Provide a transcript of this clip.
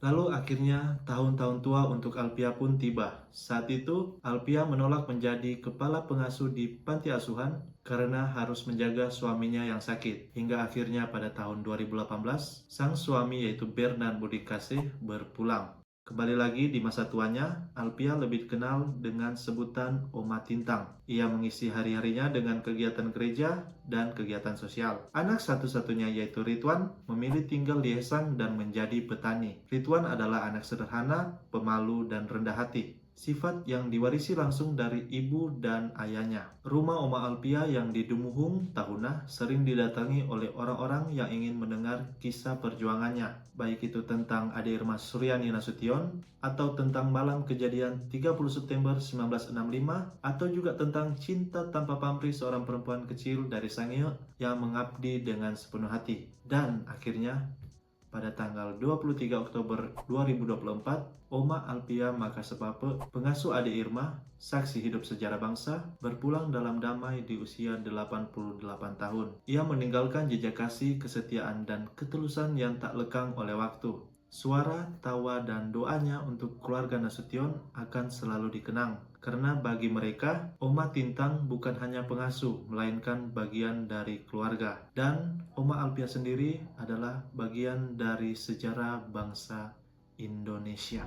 Lalu akhirnya tahun-tahun tua untuk Alpia pun tiba. Saat itu, Alpia menolak menjadi kepala pengasuh di panti asuhan karena harus menjaga suaminya yang sakit. Hingga akhirnya pada tahun 2018, sang suami yaitu Bernard Budikase berpulang. Kembali lagi di masa tuanya, Alpia lebih dikenal dengan sebutan Oma Tintang. Ia mengisi hari-harinya dengan kegiatan gereja dan kegiatan sosial. Anak satu-satunya yaitu Ridwan memilih tinggal di Hesang dan menjadi petani. Ridwan adalah anak sederhana, pemalu, dan rendah hati. Sifat yang diwarisi langsung dari ibu dan ayahnya. Rumah Oma Alpia yang di Dumuhung, Tahuna, sering didatangi oleh orang-orang yang ingin mendengar kisah perjuangannya, baik itu tentang Ade Irma Suryani Nasution, atau tentang malam kejadian 30 September 1965, atau juga tentang cinta tanpa pamrih seorang perempuan kecil dari Sangihe yang mengabdi dengan sepenuh hati. Dan akhirnya, pada tanggal 23 Oktober 2024, Oma Alpia Makasepape, pengasuh Ade Irma, saksi hidup sejarah bangsa, berpulang dalam damai di usia 88 tahun. Ia meninggalkan jejak kasih, kesetiaan, dan ketulusan yang tak lekang oleh waktu. Suara, tawa, dan doanya untuk keluarga Nasution akan selalu dikenang. Karena bagi mereka, Oma Tintang bukan hanya pengasuh, melainkan bagian dari keluarga. Dan Oma Alpia sendiri adalah bagian dari sejarah bangsa Indonesia.